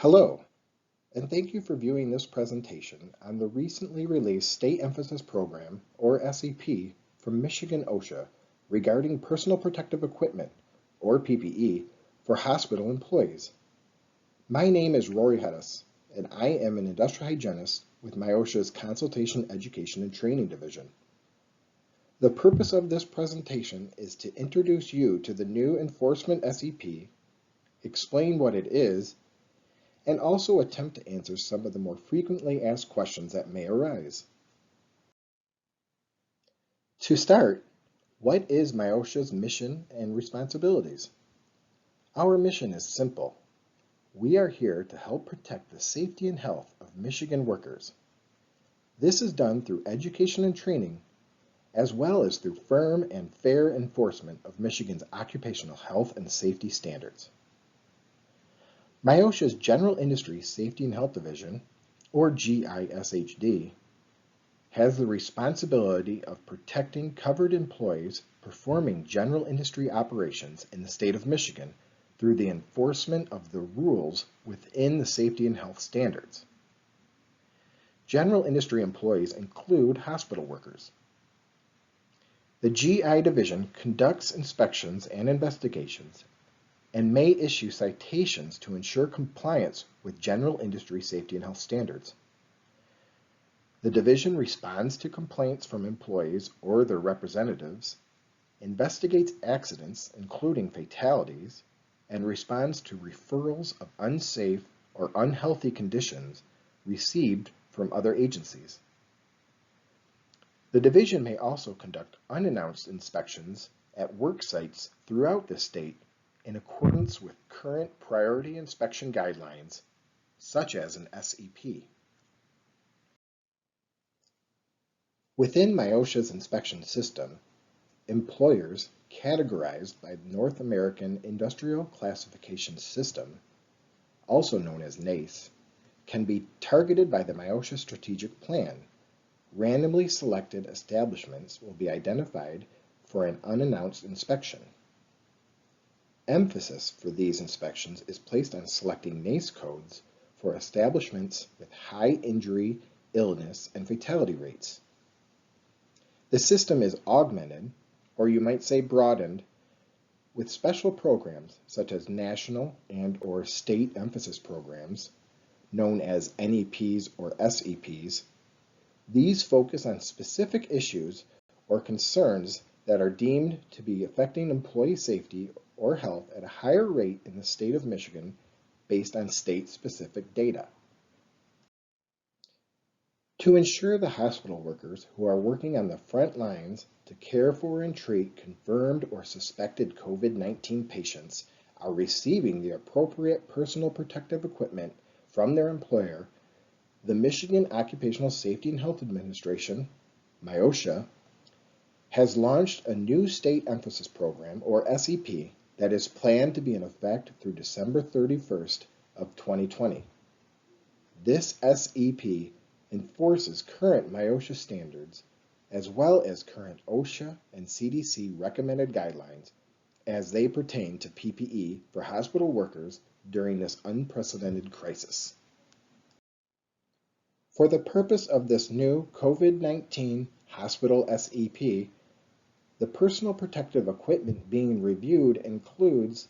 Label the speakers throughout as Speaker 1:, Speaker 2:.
Speaker 1: Hello, and thank you for viewing this presentation on the recently released State Emphasis Program, or SEP, from Michigan OSHA regarding personal protective equipment, or PPE, for hospital employees. My name is Rory Heddes, and I am an industrial hygienist with MIOSHA's Consultation, Education, and Training Division. The purpose of this presentation is to introduce you to the new enforcement SEP, explain what it is, and also attempt to answer some of the more frequently asked questions that may arise. To start, what is MIOSHA's mission and responsibilities? Our mission is simple. We are here to help protect the safety and health of Michigan workers. This is done through education and training, as well as through firm and fair enforcement of Michigan's occupational health and safety standards. MIOSHA's General Industry Safety and Health Division, or GISHD, has the responsibility of protecting covered employees performing general industry operations in the state of Michigan through the enforcement of the rules within the safety and health standards. General industry employees include hospital workers. The GI Division conducts inspections and investigations and may issue citations to ensure compliance with general industry safety and health standards. The division responds to complaints from employees or their representatives, investigates accidents, including fatalities, and responds to referrals of unsafe or unhealthy conditions received from other agencies. The division may also conduct unannounced inspections at work sites throughout the state in accordance with current priority inspection guidelines, such as an SEP. Within MIOSHA's inspection system, employers categorized by the North American Industrial Classification System, also known as NACE, can be targeted by the MIOSHA Strategic Plan. Randomly selected establishments will be identified for an unannounced inspection. Emphasis for these inspections is placed on selecting NACE codes for establishments with high injury, illness, and fatality rates. The system is augmented, or you might say broadened, with special programs such as national and/or state emphasis programs, known as NEPs or SEPs. These focus on specific issues or concerns that are deemed to be affecting employee safety or health at a higher rate in the state of Michigan based on state-specific data. To ensure the hospital workers who are working on the front lines to care for and treat confirmed or suspected COVID-19 patients are receiving the appropriate personal protective equipment from their employer, the Michigan Occupational Safety and Health Administration, MIOSHA, has launched a new state emphasis program, or SEP, that is planned to be in effect through December 31st of 2020. This SEP enforces current MIOSHA standards as well as current OSHA and CDC recommended guidelines as they pertain to PPE for hospital workers during this unprecedented crisis. For the purpose of this new COVID-19 hospital SEP, the personal protective equipment being reviewed includes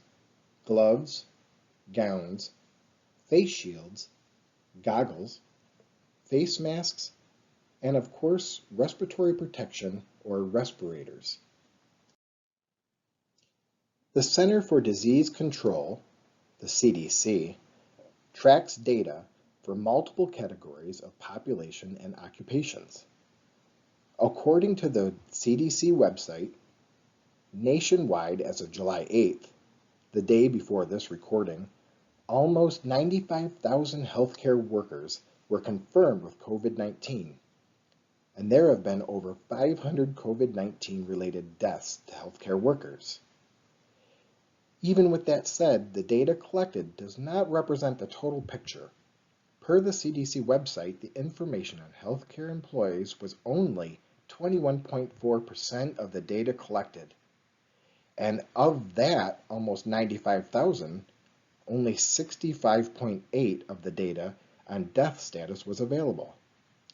Speaker 1: gloves, gowns, face shields, goggles, face masks, and of course, respiratory protection or respirators. The Center for Disease Control, the CDC, tracks data for multiple categories of population and occupations. According to the CDC website, nationwide as of July 8th, the day before this recording, almost 95,000 healthcare workers were confirmed with COVID-19, and there have been over 500 COVID-19 related deaths to healthcare workers. Even with that said, the data collected does not represent the total picture. Per the CDC website, the information on healthcare employees was only 21.4% of the data collected. And of that, almost 95,000, only 65.8% of the data on death status was available.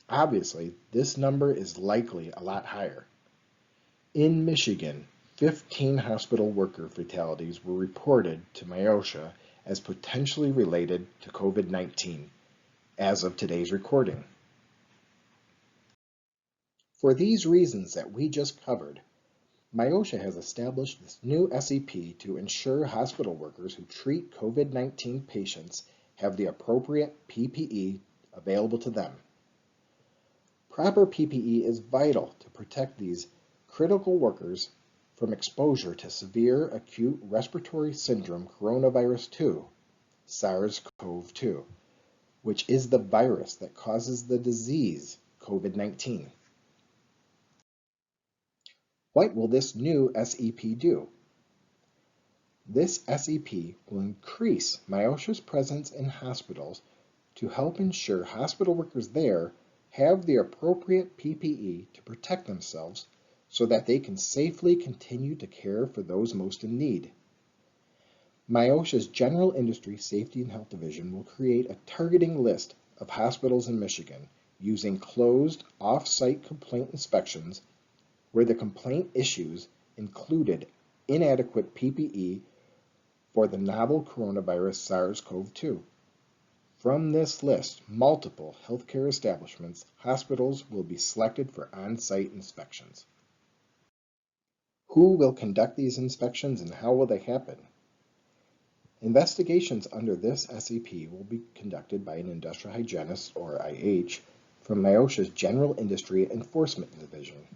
Speaker 1: Obviously, this number is likely a lot higher. In Michigan, 15 hospital worker fatalities were reported to MIOSHA as potentially related to COVID-19 as of today's recording. For these reasons that we just covered, MIOSHA has established this new SEP to ensure hospital workers who treat COVID-19 patients have the appropriate PPE available to them. Proper PPE is vital to protect these critical workers from exposure to severe acute respiratory syndrome coronavirus 2, SARS-CoV-2, which is the virus that causes the disease COVID-19. What will this new SEP do? This SEP will increase MIOSHA's presence in hospitals to help ensure hospital workers there have the appropriate PPE to protect themselves so that they can safely continue to care for those most in need. MIOSHA's General Industry Safety and Health Division will create a targeting list of hospitals in Michigan using closed off-site complaint inspections where the complaint issues included inadequate PPE for the novel coronavirus SARS-CoV-2. From this list, multiple healthcare establishments, hospitals will be selected for on-site inspections. Who will conduct these inspections and how will they happen? Investigations under this SEP will be conducted by an industrial hygienist, or IH, from MIOSHA's General Industry Enforcement Division.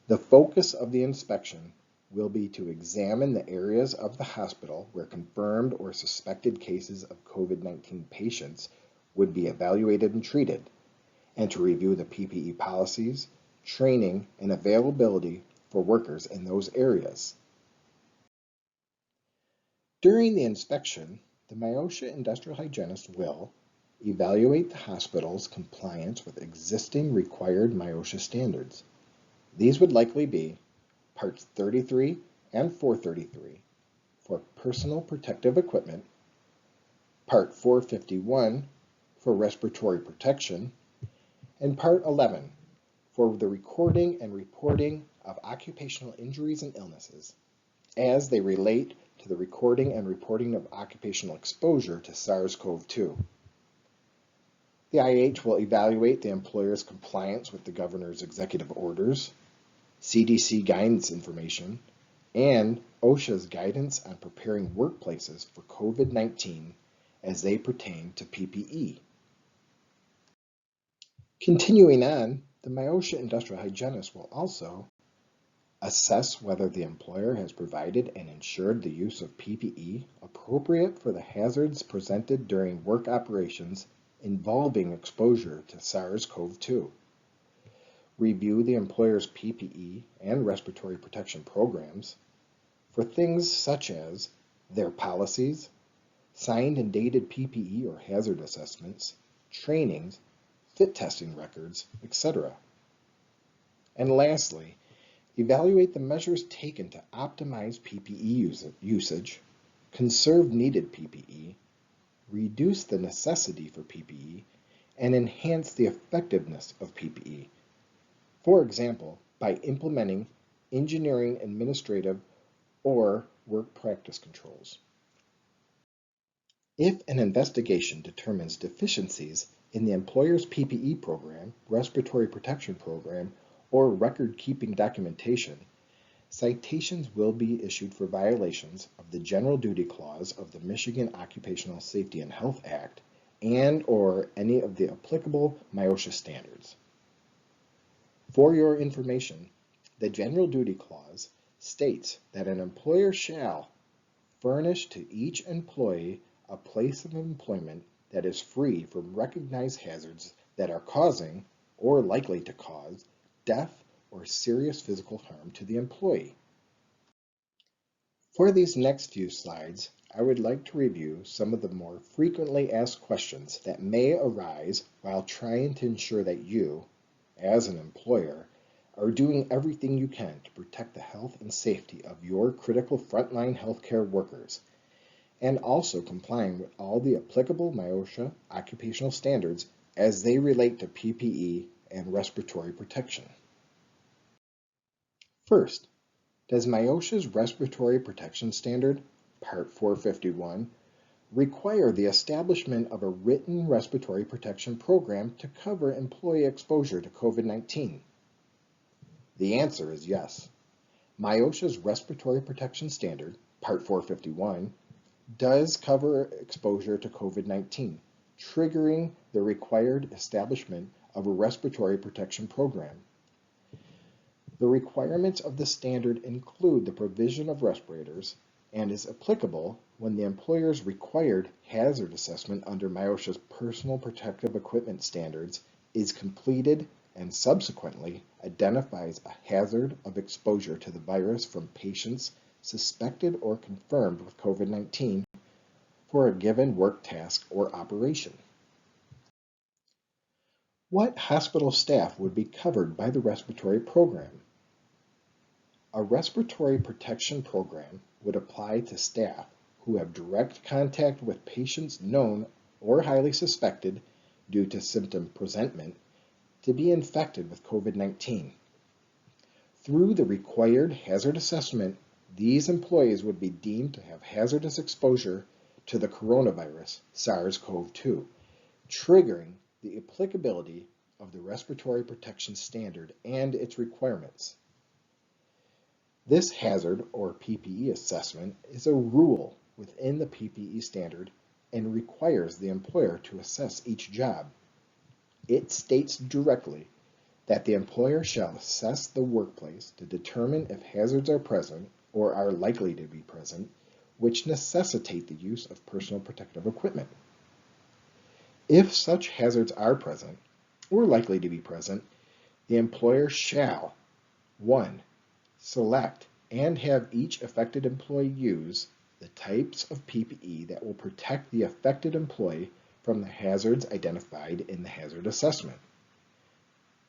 Speaker 1: The focus of the inspection will be to examine the areas of the hospital where confirmed or suspected cases of COVID-19 patients would be evaluated and treated, and to review the PPE policies, training, and availability for workers in those areas. During the inspection, the MIOSHA industrial hygienist will evaluate the hospital's compliance with existing required MIOSHA standards. These would likely be Parts 33 and 433 for personal protective equipment, Part 451 for respiratory protection, and Part 11 for the recording and reporting of occupational injuries and illnesses as they relate to the recording and reporting of occupational exposure to SARS-CoV-2. The IH will evaluate the employer's compliance with the governor's executive orders, CDC guidance information, and OSHA's guidance on preparing workplaces for COVID-19 as they pertain to PPE. Continuing on, the MIOSHA industrial hygienist will also assess whether the employer has provided and ensured the use of PPE appropriate for the hazards presented during work operations involving exposure to SARS-CoV-2. Review the employer's PPE and respiratory protection programs for things such as their policies, signed and dated PPE or hazard assessments, trainings, fit testing records, etc. And lastly, evaluate the measures taken to optimize PPE usage, conserve needed PPE, reduce the necessity for PPE, and enhance the effectiveness of PPE. For example, by implementing engineering, administrative, or work practice controls. If an investigation determines deficiencies in the employer's PPE program, respiratory protection program, or record-keeping documentation, citations will be issued for violations of the General Duty Clause of the Michigan Occupational Safety and Health Act and/or any of the applicable MIOSHA standards. For your information, the General Duty Clause states that an employer shall furnish to each employee a place of employment that is free from recognized hazards that are causing or likely to cause death or serious physical harm to the employee. For these next few slides, I would like to review some of the more frequently asked questions that may arise while trying to ensure that you, as an employer, are doing everything you can to protect the health and safety of your critical frontline healthcare workers, and also complying with all the applicable MIOSHA occupational standards as they relate to PPE and respiratory protection. First, does MIOSHA's Respiratory Protection Standard, Part 451, require the establishment of a written respiratory protection program to cover employee exposure to COVID-19? The answer is yes. MIOSHA's Respiratory Protection Standard, Part 451, does cover exposure to COVID-19, triggering the required establishment of a respiratory protection program. The requirements of the standard include the provision of respirators and is applicable when the employer's required hazard assessment under MIOSHA's Personal Protective Equipment Standards is completed and subsequently identifies a hazard of exposure to the virus from patients suspected or confirmed with COVID-19 for a given work task or operation. What hospital staff would be covered by the respiratory program? A respiratory protection program would apply to staff who have direct contact with patients known or highly suspected due to symptom presentment to be infected with COVID-19. Through the required hazard assessment, these employees would be deemed to have hazardous exposure to the coronavirus, SARS-CoV-2, triggering the applicability of the Respiratory Protection Standard and its requirements. This hazard or PPE assessment is a rule within the PPE standard and requires the employer to assess each job. It states directly that the employer shall assess the workplace to determine if hazards are present or are likely to be present, which necessitate the use of personal protective equipment. If such hazards are present or likely to be present, the employer shall 1. Select and have each affected employee use the types of PPE that will protect the affected employee from the hazards identified in the hazard assessment.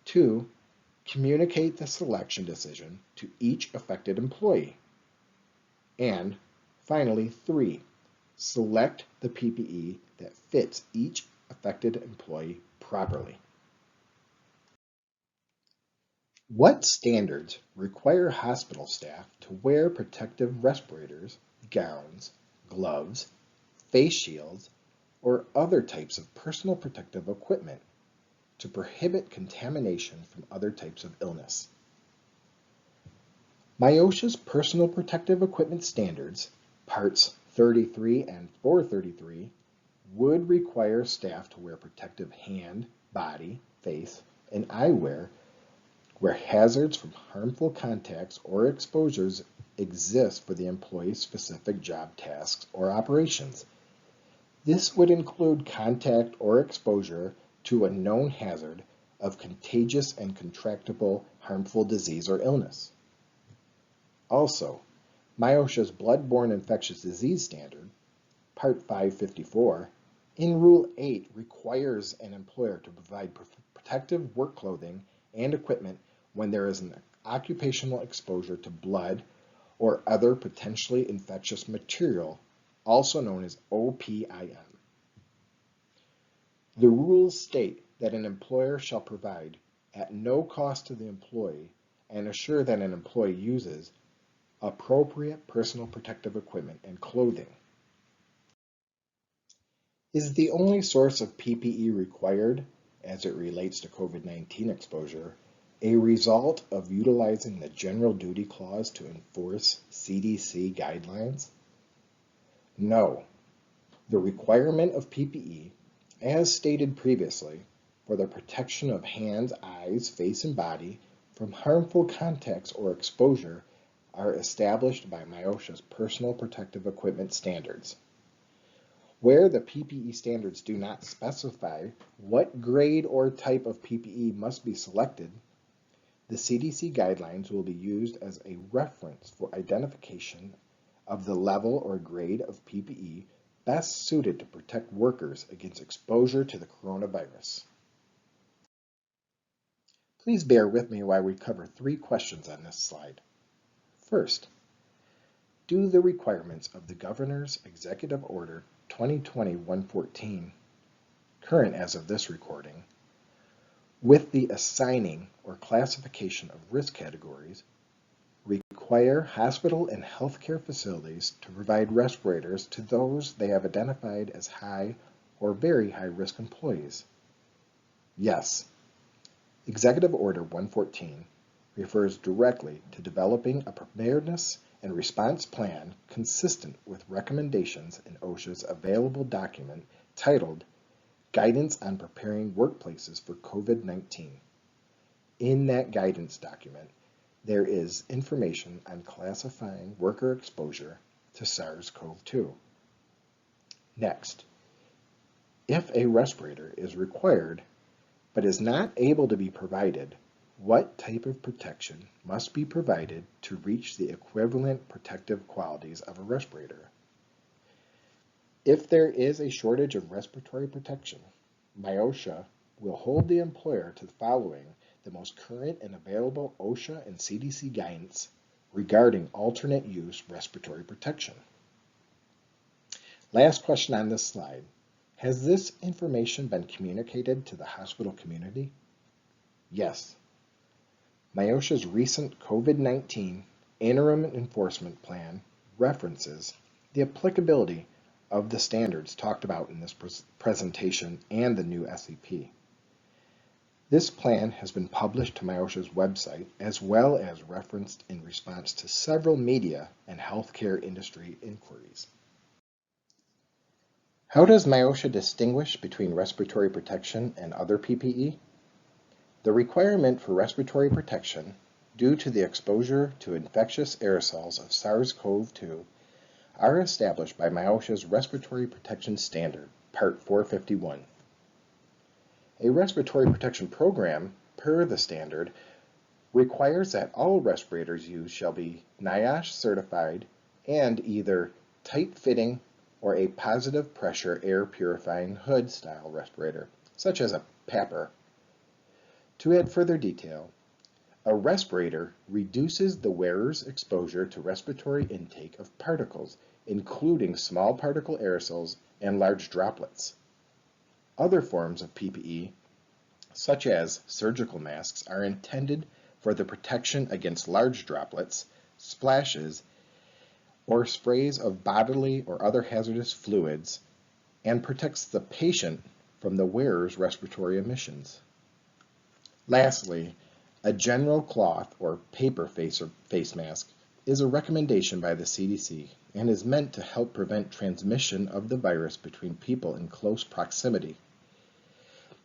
Speaker 1: 2. Communicate the selection decision to each affected employee. And finally, 3. Select the PPE that fits each affected employee properly. What standards require hospital staff to wear protective respirators, gowns, gloves, face shields, or other types of personal protective equipment to prohibit contamination from other types of illness? MIOSHA's Personal Protective Equipment Standards, Parts 33 and 433, would require staff to wear protective hand, body, face, and eyewear where hazards from harmful contacts or exposures exist for the employee's specific job tasks or operations. This would include contact or exposure to a known hazard of contagious and contractable harmful disease or illness. Also, MIOSHA's Bloodborne Infectious Disease Standard, Part 554, in Rule 8 requires an employer to provide protective work clothing and equipment when there is an occupational exposure to blood or other potentially infectious material, also known as OPIM. The rules state that an employer shall provide, at no cost to the employee, and assure that an employee uses appropriate personal protective equipment and clothing. Is the only source of PPE required, as it relates to COVID-19 exposure, a result of utilizing the General Duty Clause to enforce CDC guidelines? No. The requirement of PPE, as stated previously, for the protection of hands, eyes, face, and body from harmful contacts or exposure are established by MIOSHA's Personal Protective Equipment Standards. Where the PPE standards do not specify what grade or type of PPE must be selected, the CDC guidelines will be used as a reference for identification of the level or grade of PPE best suited to protect workers against exposure to the coronavirus. Please bear with me while we cover 3 questions on this slide. First, do the requirements of the Governor's Executive Order 2020-114, current as of this recording, with the assigning or classification of risk categories, require hospital and healthcare facilities to provide respirators to those they have identified as high or very high risk employees? Yes. Executive Order 114 refers directly to developing a preparedness and response plan consistent with recommendations in OSHA's available document titled Guidance on Preparing Workplaces for COVID-19. In that guidance document, there is information on classifying worker exposure to SARS-CoV-2. Next, if a respirator is required but is not able to be provided, what type of protection must be provided to reach the equivalent protective qualities of a respirator? If there is a shortage of respiratory protection, MIOSHA will hold the employer to following the most current and available OSHA and CDC guidance regarding alternate use respiratory protection. Last question on this slide. Has this information been communicated to the hospital community? Yes. MIOSHA's recent COVID-19 Interim Enforcement Plan references the applicability of the standards talked about in this presentation and the new SEP. This plan has been published to MIOSHA's website as well as referenced in response to several media and healthcare industry inquiries. How does MIOSHA distinguish between respiratory protection and other PPE? The requirement for respiratory protection due to the exposure to infectious aerosols of SARS-CoV-2 are established by MIOSHA's Respiratory Protection Standard, Part 451. A respiratory protection program, per the standard, requires that all respirators used shall be NIOSH certified and either tight-fitting or a positive pressure air purifying hood style respirator, such as a PAPR. To add further detail, a respirator reduces the wearer's exposure to respiratory intake of particles, including small particle aerosols and large droplets. Other forms of PPE, such as surgical masks, are intended for the protection against large droplets, splashes, or sprays of bodily or other hazardous fluids, and protects the patient from the wearer's respiratory emissions. Lastly, a general cloth or paper face mask is a recommendation by the CDC and is meant to help prevent transmission of the virus between people in close proximity.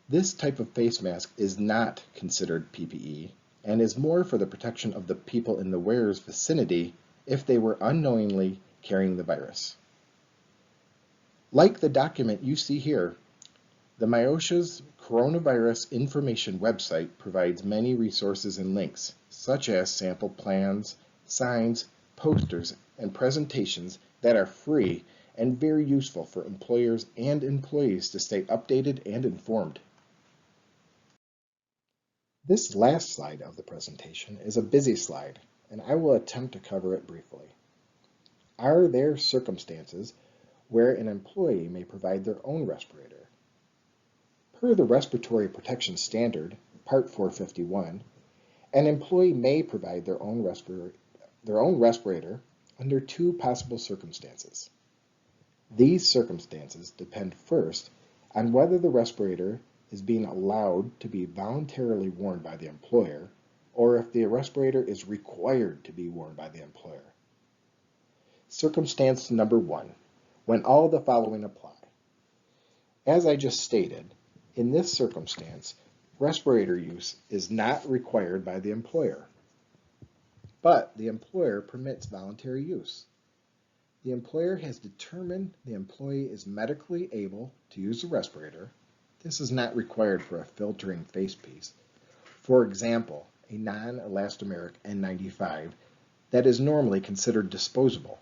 Speaker 1: This type of face mask is not considered PPE and is more for the protection of the people in the wearer's vicinity if they were unknowingly carrying the virus. Like the document you see here, the MIOSHA's Coronavirus Information website provides many resources and links, such as sample plans, signs, posters, and presentations that are free and very useful for employers and employees to stay updated and informed. This last slide of the presentation is a busy slide, and I will attempt to cover it briefly. Are there circumstances where an employee may provide their own respirator? Per the Respiratory Protection Standard, Part 451, an employee may provide their own respirator under two possible circumstances. These circumstances depend first on whether the respirator is being allowed to be voluntarily worn by the employer, or if the respirator is required to be worn by the employer. Circumstance number one, when all the following apply. As I just stated, in this circumstance, respirator use is not required by the employer, but the employer permits voluntary use. The employer has determined the employee is medically able to use a respirator. This is not required for a filtering face piece. For example, a non-elastomeric N95 that is normally considered disposable.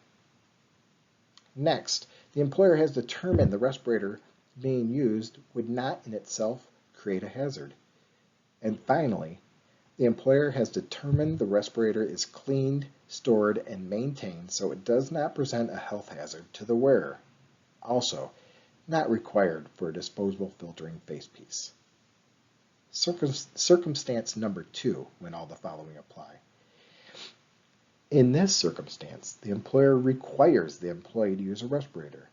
Speaker 1: Next, the employer has determined the respirator being used would not in itself create a hazard. And finally, The employer has determined the respirator is cleaned, stored, and maintained so it does not present a health hazard to the wearer. Also, not required for a disposable filtering facepiece. Circumstance number 2, when all the following apply. In this circumstance, the employer requires the employee to use a respirator.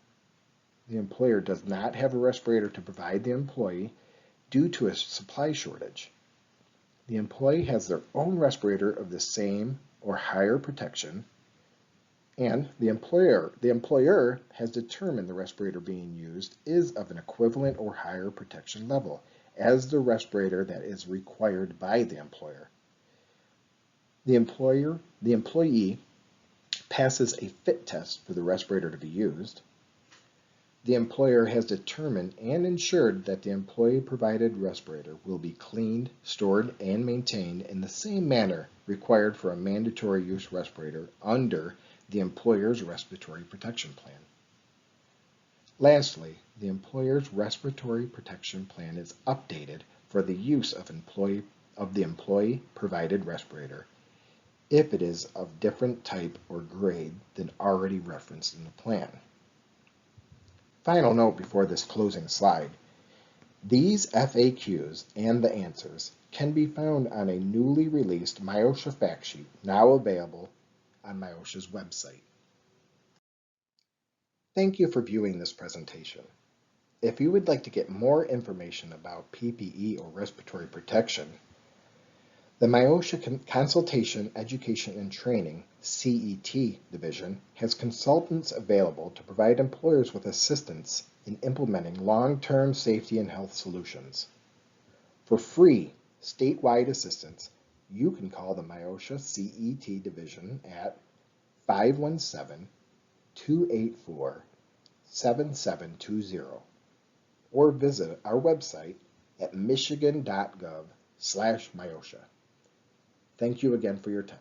Speaker 1: The employer does not have a respirator to provide the employee due to a supply shortage. The employee has their own respirator of the same or higher protection, and the employer has determined the respirator being used is of an equivalent or higher protection level as the respirator that is required by the employer. The employee passes a fit test for the respirator to be used. The employer has determined and ensured that the employee-provided respirator will be cleaned, stored, and maintained in the same manner required for a mandatory use respirator under the employer's respiratory protection plan. Lastly, the employer's respiratory protection plan is updated for the use of the employee-provided respirator if it is of different type or grade than already referenced in the plan. Final note before this closing slide. These FAQs and the answers can be found on a newly released MIOSHA fact sheet now available on MIOSHA's website. Thank you for viewing this presentation. If you would like to get more information about PPE or respiratory protection, the MIOSHA Consultation, Education, and Training CET division has consultants available to provide employers with assistance in implementing long-term safety and health solutions. For free statewide assistance, you can call the MIOSHA CET division at 517-284-7720 or visit our website at michigan.gov/MIOSHA. Thank you again for your time.